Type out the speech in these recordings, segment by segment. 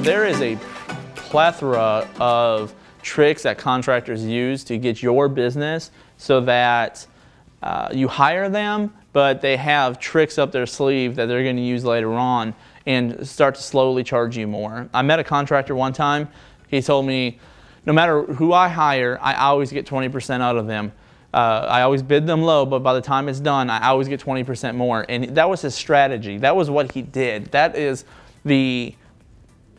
There is a plethora of tricks that contractors use to get your business so that you hire them, but they have tricks up their sleeve that they're going to use later on and start to slowly charge you more. I met a contractor one time. He told me, no matter who I hire, I always get 20% out of them. I always bid them low, but by the time it's done, I always get 20% more. And that was his strategy. That was what he did. That is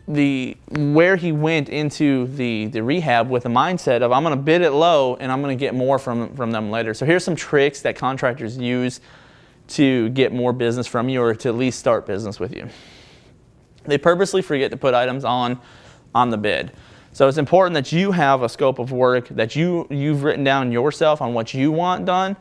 where he went into the rehab with the mindset of, I'm going to bid it low and I'm going to get more from them later. So here's some tricks that contractors use to get more business from you, or to at least start business with you. They purposely forget to put items on the bid. So it's important that you have a scope of work that you've written down yourself on what you want done.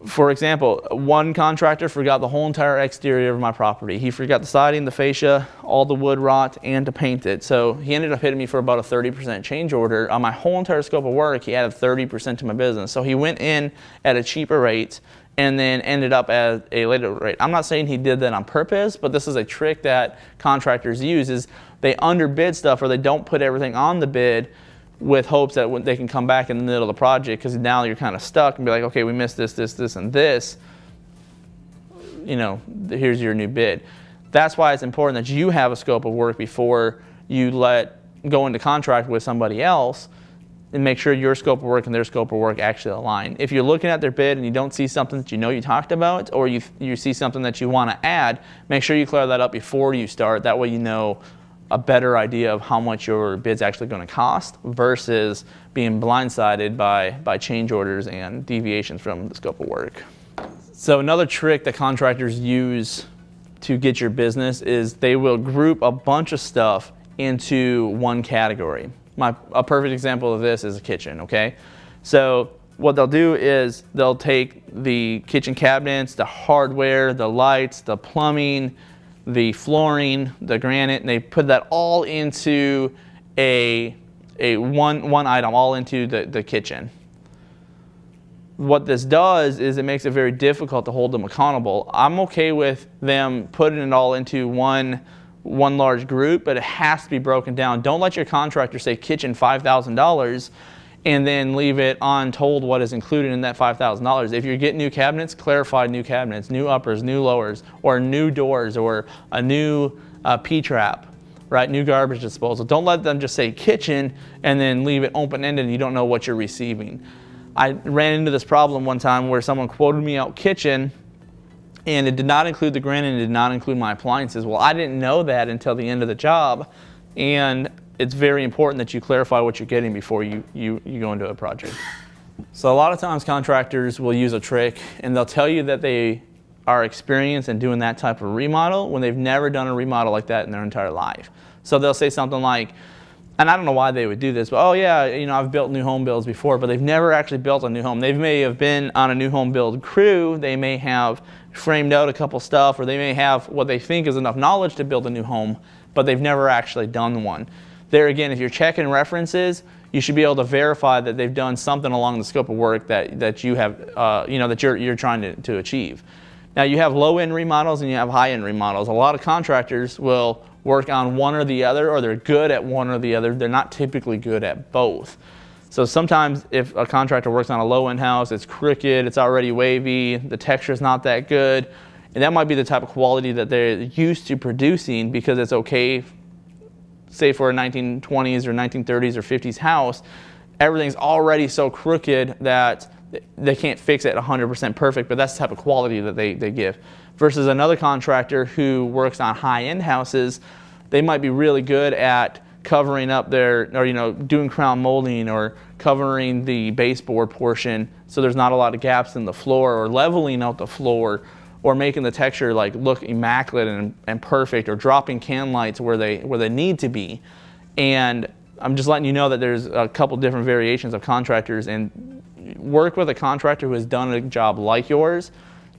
For example, one contractor forgot the whole entire exterior of my property. He forgot the siding, the fascia, all the wood rot, and to paint it. So he ended up hitting me for about a 30% change order. On my whole entire scope of work, he added 30% to my business. So he went in at a cheaper rate and then ended up at a later rate. I'm not saying he did that on purpose, but this is a trick that contractors use, is they underbid stuff, or they don't put everything on the bid with hopes that they can come back in the middle of the project, because now you're kind of stuck and be like, okay, we missed this, and this. You know, here's your new bid. That's why it's important that you have a scope of work before you go into contract with somebody else, and make sure your scope of work and their scope of work actually align. If you're looking at their bid and you don't see something that you know you talked about, or you see something that you want to add, make sure you clear that up before you start. That way you know a better idea of how much your bid's actually going to cost, versus being blindsided by change orders and deviations from the scope of work. So another trick that contractors use to get your business is they will group a bunch of stuff into one category. A perfect example of this is a kitchen, okay? So what they'll do is they'll take the kitchen cabinets, the hardware, the lights, the plumbing, the flooring, the granite, and they put that all into one item, all into the kitchen. What this does is it makes it very difficult to hold them accountable. I'm okay with them putting it all into one large group, but it has to be broken down. Don't let your contractor say kitchen $5,000 and then leave it untold what is included in that $5,000. If you're getting new cabinets, clarify new cabinets, new uppers, new lowers, or new doors, or a new P-trap, right? New garbage disposal. Don't let them just say kitchen and then leave it open-ended and you don't know what you're receiving. I ran into this problem one time where someone quoted me out kitchen, and it did not include the granite, and it did not include my appliances. Well, I didn't know that until the end of the job, and it's very important that you clarify what you're getting before you go into a project. So a lot of times contractors will use a trick, and they'll tell you that they are experienced in doing that type of remodel when they've never done a remodel like that in their entire life. So they'll say something like, and I don't know why they would do this, but oh yeah, you know, I've built new home builds before, but they've never actually built a new home. They may have been on a new home build crew, they may have framed out a couple stuff, or they may have what they think is enough knowledge to build a new home, but they've never actually done one. There again, if you're checking references, you should be able to verify that they've done something along the scope of work that you have, that you're trying to achieve. Now you have low-end remodels and you have high-end remodels. A lot of contractors will work on one or the other, or they're good at one or the other. They're not typically good at both. So sometimes if a contractor works on a low-end house, it's crooked, it's already wavy, the texture's not that good, and that might be the type of quality that they're used to producing because it's okay, say for a 1920s or 1930s or 50s house, everything's already so crooked that they can't fix it 100% perfect, but that's the type of quality that they give. Versus another contractor who works on high-end houses, they might be really good at covering up doing crown molding or covering the baseboard portion so there's not a lot of gaps in the floor, or leveling out the floor, or making the texture look immaculate and perfect, or dropping can lights where they need to be. And I'm just letting you know that there's a couple different variations of contractors, and work with a contractor who has done a job like yours,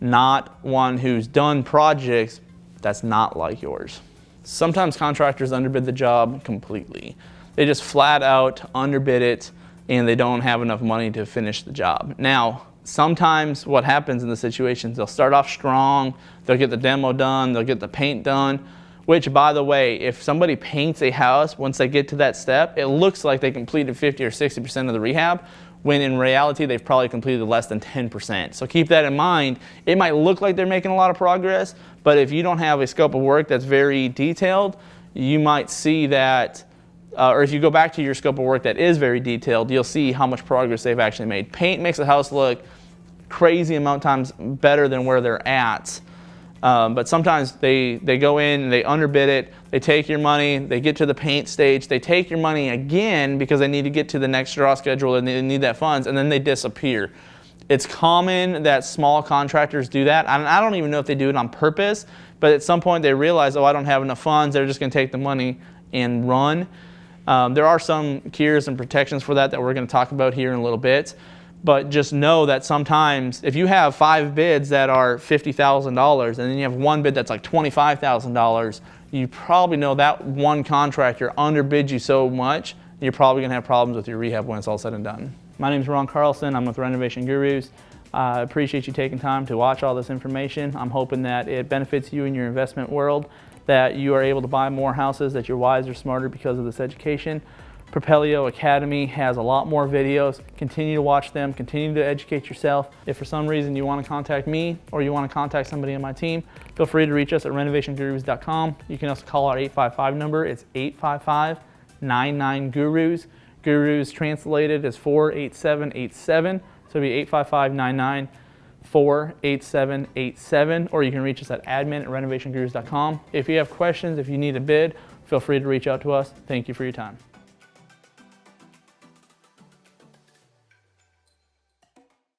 not one who's done projects that's not like yours. Sometimes contractors underbid the job completely. They just flat out underbid it and they don't have enough money to finish the job. Now, sometimes what happens in the situations, they'll start off strong, they'll get the demo done, they'll get the paint done, which, by the way, if somebody paints a house, once they get to that step, it looks like they completed 50 or 60% of the rehab, when in reality they've probably completed less than 10%. So keep that in mind. It might look like they're making a lot of progress, but if you don't have a scope of work that's very detailed, you might see that, or if you go back to your scope of work that is very detailed, you'll see how much progress they've actually made. Paint makes a house look crazy amount of times better than where they're at. But sometimes they go in and they underbid it, they take your money, they get to the paint stage, they take your money again because they need to get to the next draw schedule and they need that funds, and then they disappear. It's common that small contractors do that. I don't even know if they do it on purpose, but at some point they realize, oh, I don't have enough funds, they're just going to take the money and run. There are some cures and protections for that we're going to talk about here in a little bit. But just know that sometimes if you have 5 bids that are $50,000 and then you have one bid that's like $25,000, you probably know that one contractor underbid you so much, you're probably going to have problems with your rehab when it's all said and done. My name is Ron Carlson. I'm with Renovation Gurus. I appreciate you taking time to watch all this information. I'm hoping that it benefits you in your investment world, that you are able to buy more houses, that you're wiser, smarter because of this education. Propelio Academy has a lot more videos. Continue to watch them, continue to educate yourself. If for some reason you want to contact me or you want to contact somebody on my team, feel free to reach us at renovationgurus.com. You can also call our 855 number. It's 855-99-GURUS. Gurus translated as 48787. So it'll be 855-99-48787, or you can reach us at admin@renovationgurus.com. If you have questions, if you need a bid, feel free to reach out to us. Thank you for your time.